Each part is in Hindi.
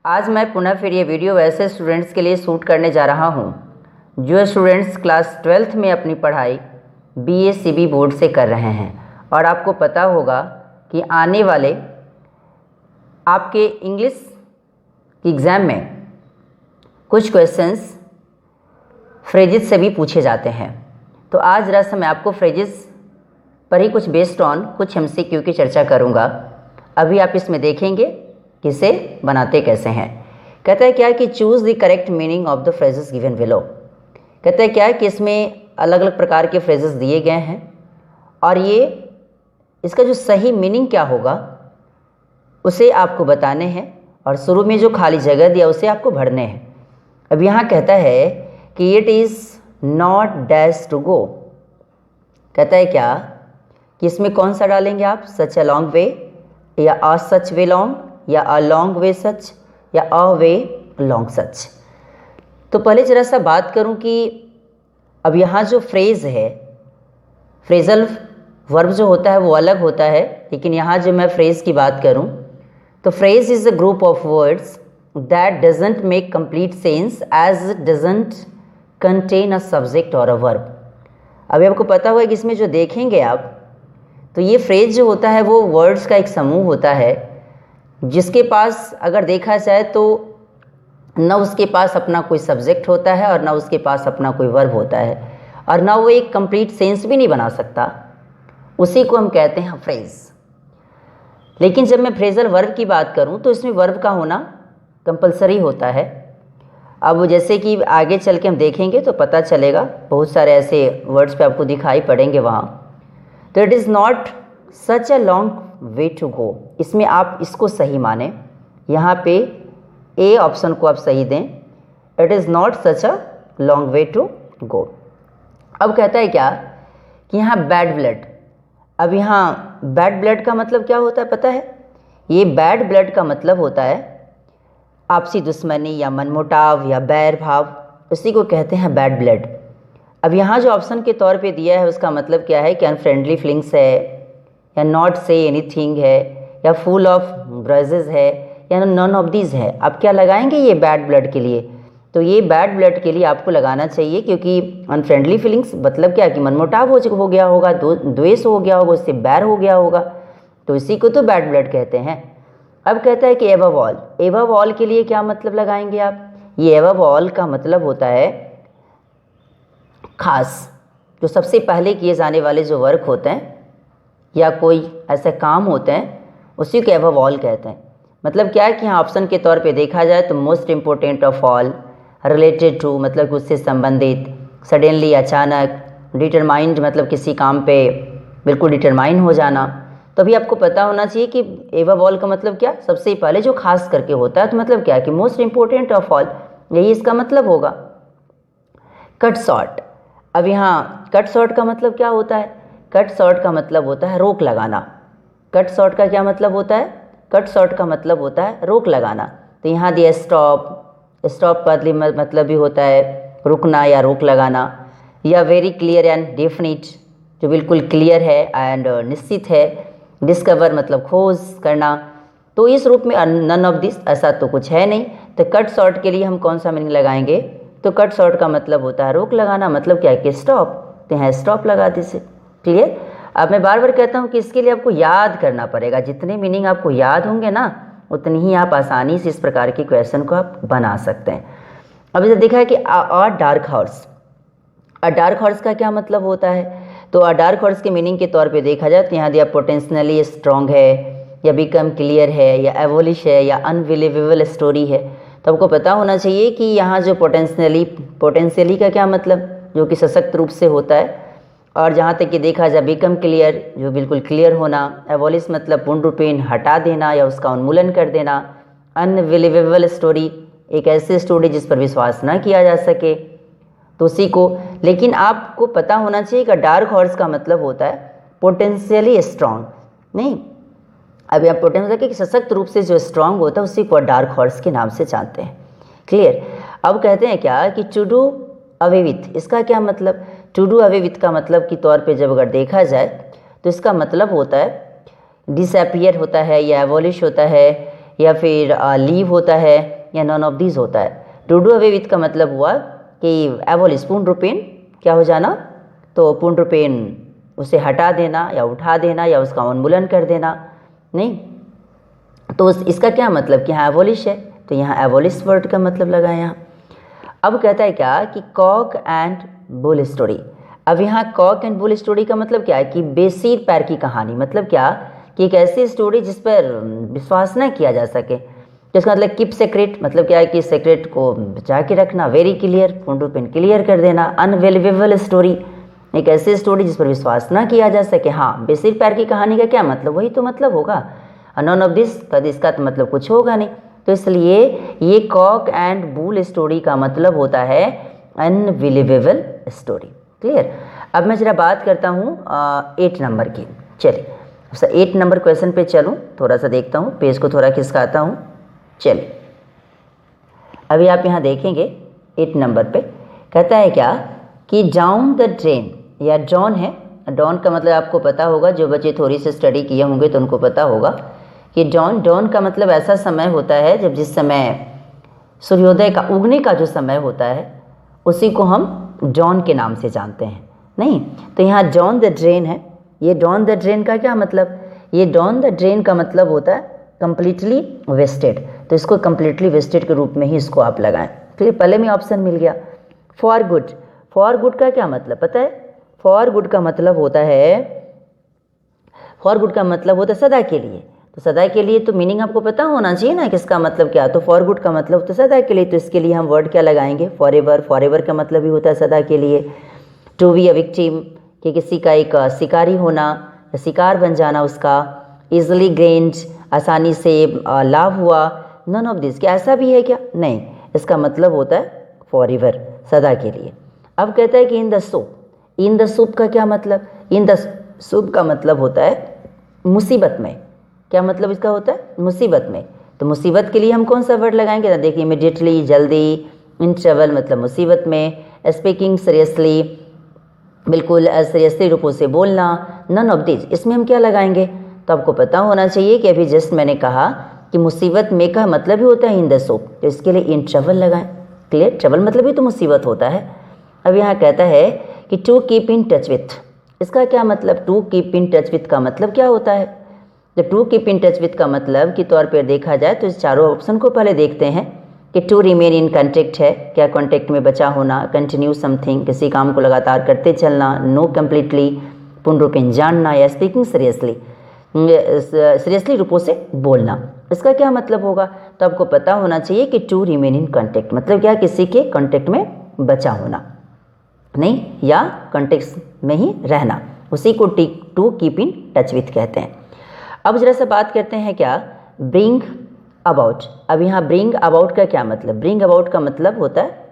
आज मैं पुनः फिर ये वीडियो वैसे स्टूडेंट्स के लिए शूट करने जा रहा हूँ जो स्टूडेंट्स क्लास 12th में अपनी पढ़ाई BA CB बोर्ड से कर रहे हैं। और आपको पता होगा कि आने वाले आपके इंग्लिश एग्ज़ाम में कुछ क्वेश्चंस फ्रेजेस से भी पूछे जाते हैं। तो आज रस मैं आपको फ्रेजेस पर ही कुछ बेस्ड ऑन कुछ MCQ की चर्चा करूँगा। अभी आप इसमें देखेंगे कि इसे बनाते कैसे हैं। कहता है क्या कि choose the correct meaning of the phrases given below. कहता है क्या है कि इसमें अलग अलग प्रकार के फ्रेजेस दिए गए हैं और ये इसका जो सही मीनिंग क्या होगा उसे आपको बताने हैं और शुरू में जो खाली जगह दिया उसे आपको भरने हैं। अब यहाँ कहता है कि it is not dash to go. कहता है क्या कि इसमें कौन सा डालेंगे आप, सच अ लॉन्ग वे या अ सच वे लॉन्ग या अ लॉन्ग वे सच या अ वे लॉन्ग सच। तो पहले जरा सा बात करूं कि अब यहाँ जो फ्रेज़ है, फ्रेजल वर्ब जो होता है वो अलग होता है, लेकिन यहाँ जो मैं फ्रेज़ की बात करूं तो phrase is a group of words that doesn't make complete sense as doesn't contain a subject और अ वर्ब। अभी आपको पता होगा कि इसमें जो देखेंगे आप तो ये फ्रेज़ जो होता है वो वर्ड्स का एक समूह होता है जिसके पास अगर देखा जाए तो न उसके पास अपना कोई सब्जेक्ट होता है और न उसके पास अपना कोई वर्ब होता है और न वो एक कंप्लीट सेंस भी नहीं बना सकता। उसी को हम कहते हैं फ्रेज़। लेकिन जब मैं फ्रेजल वर्ब की बात करूं तो इसमें वर्ब का होना कंपलसरी होता है। अब जैसे कि आगे चल के हम देखेंगे तो पता चलेगा, बहुत सारे ऐसे वर्ड्स पे आपको दिखाई पड़ेंगे वहाँ। तो it is not such a long way to go, इसमें आप इसको सही माने, यहाँ पे ए ऑप्शन को आप सही दें, it is not such a long way to go. अब कहता है क्या कि यहाँ बैड ब्लड। अब यहाँ बैड ब्लड का मतलब क्या होता है पता है? ये बैड ब्लड का मतलब होता है आपसी दुश्मनी या मनमुटाव या बैर भाव, उसी को कहते हैं बैड ब्लड। अब यहाँ जो ऑप्शन के तौर पे दिया है उसका मतलब क्या है कि अनफ्रेंडली फीलिंग्स है या नॉट से एनीथिंग है या फुल ऑफ ग्रजेस है या नॉन ऑफ दीज है। आप क्या लगाएंगे ये बैड ब्लड के लिए? तो ये बैड ब्लड के लिए आपको लगाना चाहिए, क्योंकि अनफ्रेंडली फीलिंग्स मतलब क्या कि मनमुटाव हो गया होगा, द्वेष हो गया होगा, उससे बैर हो गया होगा, तो इसी को तो बैड ब्लड कहते हैं। अब कहता है कि एबव ऑल। एबव ऑल के लिए क्या मतलब लगाएंगे आप? ये एबव ऑल का मतलब होता है खास, जो सबसे पहले किए जाने वाले जो वर्क होते हैं या कोई ऐसे काम होते हैं उसी को एबव ऑल कहते हैं। मतलब क्या है कि यहाँ ऑप्शन के तौर पे देखा जाए तो most important of all, related to मतलब उससे संबंधित, सडनली अचानक, डिटरमाइंड मतलब किसी काम पे बिल्कुल डिटरमाइन हो जाना। तो अभी आपको पता होना चाहिए कि एबव ऑल का मतलब क्या, सबसे पहले जो खास करके होता है, तो मतलब क्या कि मोस्ट इम्पोर्टेंट ऑफ ऑल, यही इसका मतलब होगा। Cut short. अब यहाँ कट शॉर्ट का मतलब क्या होता है? कट शॉर्ट का मतलब होता है रोक लगाना। कट शॉर्ट का क्या मतलब होता है? कट शॉर्ट का मतलब होता है रोक लगाना। तो यहाँ दिया स्टॉप। स्टॉप का मतलब भी होता है रुकना या रोक लगाना, या वेरी क्लियर एंड डेफिनिट, जो बिल्कुल क्लियर है एंड निश्चित है। डिस्कवर मतलब खोज करना। तो इस रूप में नन ऑफ दिस, ऐसा तो कुछ है नहीं। तो कट शॉर्ट के लिए हम कौन सा मीनिंग लगाएंगे? तो कट शॉर्ट का मतलब होता है रोक लगाना, मतलब क्या है कि स्टॉप। तो यहाँ स्टॉप लगा दीजिए। क्लियर? अब मैं बार बार कहता हूँ कि इसके लिए आपको याद करना पड़ेगा। जितने मीनिंग आपको याद होंगे ना उतनी ही आप आसानी से इस प्रकार के क्वेश्चन को आप बना सकते हैं। अब इसे देखा है कि अ डार्क हॉर्स। अ डार्क हॉर्स का क्या मतलब होता है? तो अ डार्क हॉर्स के मीनिंग के तौर पे देखा जाए तो यहाँ दिया पोटेंशियली स्ट्रॉन्ग है या बिकम क्लियर है या एवोलिश है या अनबिलीवेबल स्टोरी है। तो आपको पता होना चाहिए कि यहाँ जो पोटेंशियली का क्या मतलब, जो कि सशक्त रूप से होता है। और जहाँ तक कि देखा जाए बिकम क्लियर, जो बिल्कुल क्लियर होना। एवोलिश मतलब पूर्ण रूपेण हटा देना या उसका उन्मूलन कर देना। अनबिलीवेबल स्टोरी, एक ऐसी स्टोरी जिस पर विश्वास ना किया जा सके, तो उसी को। लेकिन आपको पता होना चाहिए कि डार्क हॉर्स का मतलब होता है पोटेंशियली स्ट्रांग, नहीं। अभी आप पोटेंशियल कि सशक्त रूप से जो स्ट्रांग होता है उसी को डार्क हॉर्स के नाम से जानते हैं। क्लियर? अब कहते हैं क्या कि टू डू अवे विथ। इसका क्या मतलब? टू डू अवे विथ का मतलब के तौर पे जब अगर देखा जाए तो इसका मतलब होता है डिसअपियर होता है या एवोलिश होता है या फिर लीव होता है या नॉन ऑफ दीज होता है। टू डू अवे विथ का मतलब हुआ कि एबॉलिश पूर्ण रूपेण क्या हो जाना, तो पूर्ण रूपेण उसे हटा देना या उठा देना या उसका उन्मूलन कर देना। नहीं तो इसका क्या मतलब कि हाँ एबॉलिश है, तो यहाँ एबॉलिश वर्ड का मतलब लगा यहाँ। अब कहता है क्या कि कॉक एंड बुल स्टोरी। अब यहाँ कॉक एंड बुल स्टोरी का मतलब क्या है कि बेसिर पैर की कहानी, मतलब क्या कि एक ऐसी स्टोरी जिस पर विश्वास न किया जा सके। जिसका मतलब कीप सीक्रेट, मतलब क्या है कि सीक्रेट को बचा के रखना। वेरी क्लियर, पूर्ण रूपेण क्लियर कर देना। अनबिलीवेबल स्टोरी, एक ऐसी स्टोरी जिस पर विश्वास ना किया जा सके। हाँ बेसिर पैर की कहानी का क्या मतलब, वही तो मतलब होगा। नॉन ऑफ दिस का इसका तो मतलब कुछ होगा नहीं। तो इसलिए ये कॉक एंड बुल स्टोरी का मतलब होता है अनबिलीवेबल स्टोरी। क्लियर। अब मैं जरा बात करता हूँ 8 नंबर की। चलिए 8 नंबर क्वेश्चन पे चलूँ, थोड़ा सा देखता हूँ, पेज को थोड़ा खिसकाता हूँ। चलिए अभी आप यहाँ देखेंगे 8 नंबर पे कहता है क्या कि डाउन द ड्रेन, या डॉन है। डॉन का मतलब आपको पता होगा, जो बच्चे थोड़ी सी स्टडी किए होंगे तो उनको पता होगा कि डॉन का मतलब ऐसा समय होता है जब जिस समय सूर्योदय का उगने का जो समय होता है उसी को हम डॉन के नाम से जानते हैं। नहीं तो यहाँ डाउन द ड्रेन है। ये डाउन द ड्रेन का क्या मतलब, ये डाउन द ड्रेन का मतलब होता है कंप्लीटली वेस्टेड। तो इसको कंप्लीटली वेस्टेड के रूप में ही इसको आप लगाएं। फिर पहले में ऑप्शन मिल गया। फॉर गुड, फॉर गुड का क्या मतलब पता है? फॉर गुड का मतलब होता है, फॉर गुड का मतलब होता है सदा के लिए। तो सदा के लिए तो मीनिंग आपको पता होना चाहिए ना कि इसका मतलब क्या। तो फॉर गुड का मतलब तो सदा के लिए, तो इसके लिए हम वर्ड क्या लगाएंगे, फॉर एवर। फॉर एवर का मतलब भी होता है सदा के लिए। टू बी अ विक्टिम, कि किसी का एक शिकारी होना, शिकार बन जाना उसका। इजली गेन्ड, आसानी से लाभ हुआ। नन ऑफ दिस, क्या ऐसा भी है क्या? नहीं, इसका मतलब होता है फॉर एवर, सदा के लिए। अब कहता है कि in the soup, in the soup का क्या मतलब? इन द सूप का मतलब होता है मुसीबत में। क्या मतलब इसका होता है? मुसीबत में। तो मुसीबत के लिए हम कौन सा वर्ड लगाएंगे? तो देखिए इमिडिएटली, जल्दी। इन ट्रबल मतलब मुसीबत में। स्पीकिंग सीरियसली, बिल्कुल सीरियसली रूपों से बोलना। नन ऑफ दिस, इसमें हम क्या लगाएंगे? तो आपको पता होना चाहिए कि अभी जस्ट मैंने कहा कि मुसीबत में का मतलब ही होता है इन द सूप, तो इसके लिए इन ट्रबल लगाएं। क्लियर। ट्रबल मतलब ही तो मुसीबत होता है। अब यहाँ कहता है कि to keep in touch with, इसका क्या मतलब? To keep in touch with का मतलब क्या होता है? तो to keep in touch with का मतलब के तौर पर देखा जाए तो इस चारों ऑप्शन को पहले देखते हैं कि टू रिमेन इन कॉन्टेक्ट है, क्या कॉन्टेक्ट में बचा होना। कंटिन्यू समथिंग, किसी काम को लगातार करते चलना। नो कम्प्लीटली, पूर्ण रूपेण जानना। या स्पीकिंग सीरियसली, सीरियसली रूपों से बोलना। इसका क्या मतलब होगा? तो आपको पता होना चाहिए कि टू रिमेन इन कॉन्टेक्ट मतलब क्या, किसी के कॉन्टेक्ट में बचा होना, नहीं, या कॉन्टेक्ट में ही रहना, उसी को to keep in touch with कहते हैं। अब जरा सा बात करते हैं क्या, ब्रिंग अबाउट। अब यहाँ ब्रिंग अबाउट का क्या मतलब? ब्रिंग अबाउट का मतलब होता है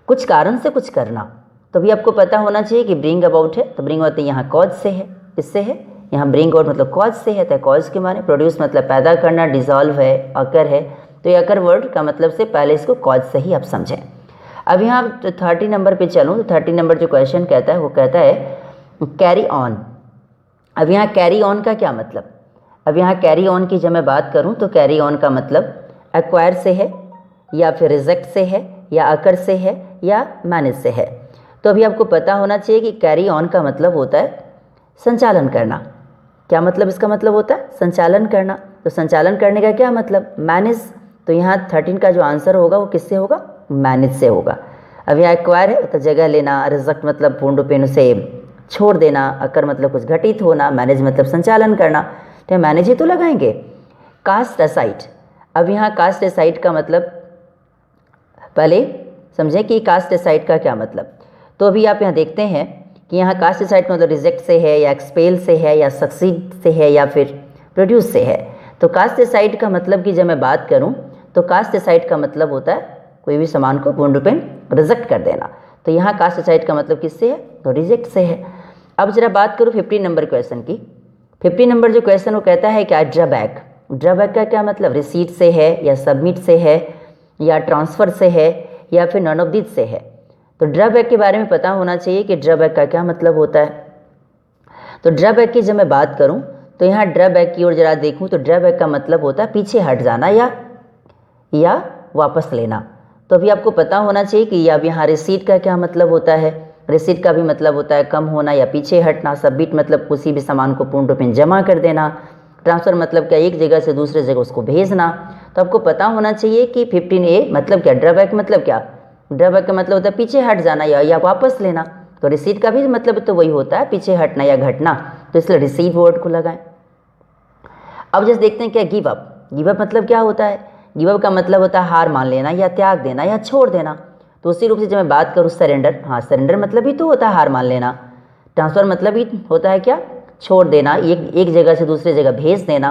कुछ कारण से कुछ करना। तो भी आपको पता होना चाहिए कि ब्रिंग अबाउट है, तो ब्रिंग होता है यहाँ कॉज से है, किससे है? यहाँ ब्रिंग आउट मतलब कॉज से है, तो कॉज के माने। प्रोड्यूस मतलब पैदा करना, डिजॉल्व है, अकर है, तो ये अकर वर्ड का मतलब से पहले इसको कॉज से ही आप समझें। अब यहाँ 30 नंबर पे चलूँ तो 30 नंबर जो क्वेश्चन कहता है वो कहता है कैरी ऑन। अब यहाँ कैरी ऑन का क्या मतलब? अब यहाँ कैरी ऑन की जब मैं बात करूँ तो कैरी ऑन का मतलब एक्वायर से है, या फिर रिजेक्ट से है, या अकर से है, या मैनेज से है। तो अभी आपको पता होना चाहिए कि कैरी ऑन का मतलब होता है संचालन करना। क्या मतलब इसका मतलब होता है? संचालन करना। तो संचालन करने का क्या मतलब? मैनेज। तो यहाँ 13 का जो आंसर होगा वो किससे होगा? मैनेज से होगा। अब यहाँ एक्वायर है तो जगह लेना, रिजेक्ट मतलब पूर्ण रूपेण उसे छोड़ देना, अकर मतलब कुछ घटित होना, मैनेज मतलब संचालन करना, तो मैनेज ही तो लगाएंगे। Cast aside. अब यहाँ कास्ट असाइड का मतलब पहले समझें कि कास्ट असाइड का क्या मतलब। तो अभी आप यहाँ देखते हैं कि यहाँ कास्ट असाइड का मतलब रिजेक्ट से है, या एक्सपेल से है, या सक्सीड से है, या फिर प्रोड्यूस से है। तो कास्ट असाइड का मतलब की जब मैं बात करूँ तो कास्ट असाइड का मतलब होता है कोई भी सामान को पूर्ण रूपेण रिजेक्ट कर देना। तो यहाँ कास्ट असाइड का मतलब किससे है? तो रिजेक्ट से है। अब जरा बात करूँ 50 नंबर क्वेश्चन की। 50 नंबर जो क्वेश्चन वो कहता है क्या, ड्रॉबैक। ड्रॉबैक का क्या मतलब? रिसीट से है, या सबमिट से है, या ट्रांसफ़र से है, या फिर नॉन ऑफ दिस से है। तो ड्रॉबैक के बारे में पता होना चाहिए कि ड्रॉबैक का क्या मतलब होता है। तो ड्रॉबैक की जब मैं बात करूं तो यहाँ ड्रा बैक की ओर जरा देखूँ तो ड्रा बैक का मतलब होता है पीछे हट जाना या वापस लेना। तो अभी आपको पता होना चाहिए कि अब यहाँ रिसीड का क्या मतलब होता है। रिसीड का भी मतलब होता है कम होना या पीछे हटना। सबमिट मतलब किसी भी सामान को पूर्ण रूप में जमा कर देना। ट्रांसफ़र मतलब क्या, एक जगह से दूसरे जगह उसको भेजना। तो आपको पता होना चाहिए कि 15A मतलब क्या, ड्रॉबैक मतलब क्या, ड्रॉबैक का मतलब होता है पीछे हट जाना या वापस लेना। तो रिसीड का भी मतलब तो वही होता है, पीछे हटना या घटना, तो इसलिए रिसीड वर्ड को लगाएं। अब जैसे देखते हैं क्या गिव अप। गिव अप मतलब क्या होता है, गिव अप का मतलब होता है हार मान लेना या त्याग देना या छोड़ देना। तो उसी रूप से जब मैं बात करूँ सरेंडर, हाँ सरेंडर मतलब ही तो होता है हार मान लेना। ट्रांसफ़र मतलब ही होता है क्या, छोड़ देना, एक जगह से दूसरी जगह भेज देना।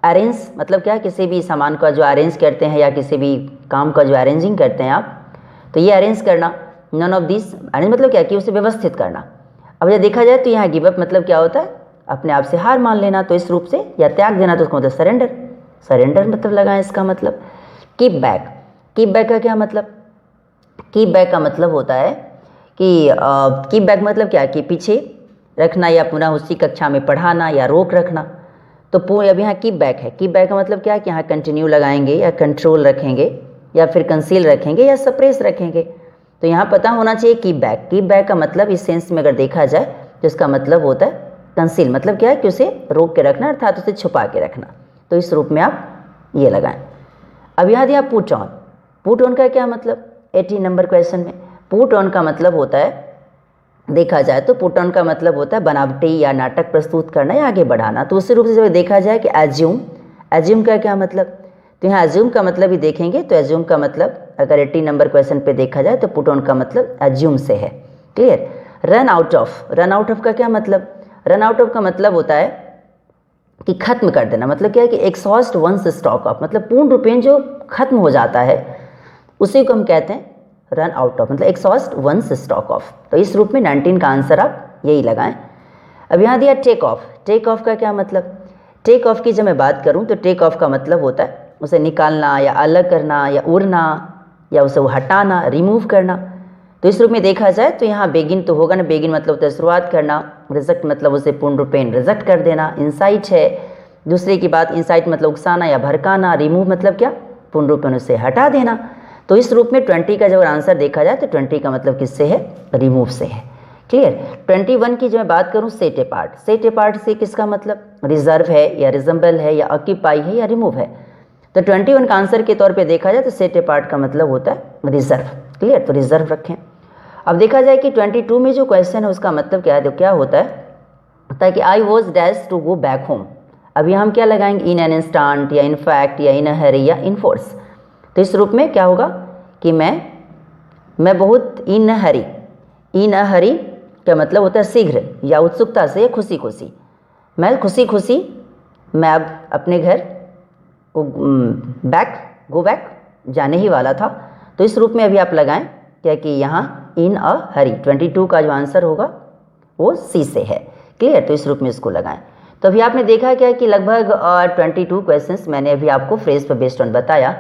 अरेंज मतलब क्या, किसी भी सामान का जो अरेंज करते हैं या किसी भी काम का जो अरेंजिंग करते हैं आप, तो ये अरेंज करना। नन ऑफ दिस, अरेंज मतलब क्या कि उसे व्यवस्थित करना। अब यह देखा जाए तो यहाँ गिव अप मतलब क्या होता है, अपने आप से हार मान लेना। तो इस रूप से, या त्याग देना तो उसका मतलब सरेंडर, सरेंडर मतलब लगाएं इसका मतलब। कीप बैक, कीप बैक का क्या मतलब, कीप बैक का मतलब होता है कि कीप बैक मतलब क्या कि पीछे रखना या पुनः उसी कक्षा में पढ़ाना या रोक रखना। तो अब यहाँ कीप बैक है, कीप बैक का मतलब क्या है कि यहाँ कंटिन्यू लगाएंगे या कंट्रोल रखेंगे या फिर कंसील रखेंगे या सप्रेस रखेंगे। तो यहाँ पता होना चाहिए कीप बैक। कीप बैक का मतलब इस सेंस में अगर देखा जाए तो इसका मतलब होता है कंसील, मतलब क्या है कि उसे रोक के रखना, अर्थात उसे छुपा के रखना। तो इस रूप में आप ये लगाएं। अब यहाँ दिया पुट ऑन। पुट ऑन का क्या मतलब, 18 नंबर क्वेश्चन में पुट ऑन का मतलब होता है, देखा जाए तो पुट ऑन का मतलब होता है बनावटी या नाटक प्रस्तुत करना या आगे बढ़ाना। तो उसी रूप से जब देखा जाए कि एज्यूम, एज्यूम का क्या मतलब, तो यहाँ एज्यूम का मतलब ही देखेंगे। तो एज्यूम का मतलब अगर 18 नंबर क्वेश्चन पे देखा जाए तो पुट ऑन का मतलब एज्यूम से है। Clear. Run out of, run out of का क्या मतलब, रन आउट ऑफ का मतलब होता है कि खत्म कर देना। मतलब क्या है कि एक्सहॉस्ट वंस स्टॉक ऑफ, मतलब पूर्ण रूपेण जो खत्म हो जाता है उसी को हम कहते हैं रन आउट ऑफ, मतलब एक्सहॉस्ट वंस स्टॉक ऑफ। तो इस रूप में 19 का आंसर आप यही लगाएं। अब यहाँ दिया टेक ऑफ। टेक ऑफ का क्या मतलब, टेक ऑफ की जब मैं बात करूँ तो टेक ऑफ का मतलब होता है उसे निकालना या अलग करना या उड़ना या उसे हटाना, रिमूव करना। तो इस रूप में देखा जाए तो यहाँ बेगिन तो होगा ना, बेगिन मतलब होता है शुरुआत करना, रिजेक्ट मतलब उसे पूर्ण रूपेण रिजेक्ट कर देना। इंसाइट है दूसरे की बात, इंसाइट मतलब उकसाना या भड़काना। रिमूव मतलब क्या, पूर्ण रूपेण उसे हटा देना। तो इस रूप में 20 का जब आंसर देखा जाए तो 20 का मतलब किससे है, रिमूव से है। क्लियर। 21 की जो मैं बात करूँ सेट अपार्ट, सेट अपार्ट से किसका मतलब रिजर्व है या रिजेंबल है या ऑक्यूपाई है या रिमूव है। तो 21 का आंसर के तौर पे देखा जाए तो सेट अपार्ट का मतलब होता है रिजर्व। क्लियर, तो रिजर्व रखें। अब देखा जाए कि 22 में जो क्वेश्चन है उसका मतलब क्या है, तो क्या होता है कि I was dash to go back home. अभी हम क्या लगाएंगे, इन एन इंस्टांट या इन फैक्ट या इन अ हरी या इन फोर्स। तो इस रूप में क्या होगा कि मैं बहुत इन हरी, इन अ हरी का मतलब होता है शीघ्र या उत्सुकता से या खुशी खुशी, मैं खुशी खुशी मैं अब अपने घर को गो बैक जाने ही वाला था। तो इस रूप में अभी आप लगाएं क्या कि यहाँ इन अ हरी, 22 का जो आंसर होगा वो सी से है। क्लियर, तो इस रूप में इसको लगाएं। तो अभी आपने देखा क्या कि लगभग 22 क्वेश्चंस मैंने अभी आपको फ्रेज पर बेस्ड ऑन बताया।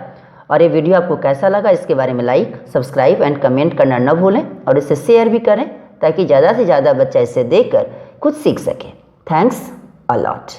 और ये वीडियो आपको कैसा लगा इसके बारे में लाइक, सब्सक्राइब एंड कमेंट करना न भूलें और इसे शेयर भी करें ताकि ज़्यादा से ज़्यादा बच्चा इसे देखकर कुछ सीख सके। Thanks a lot.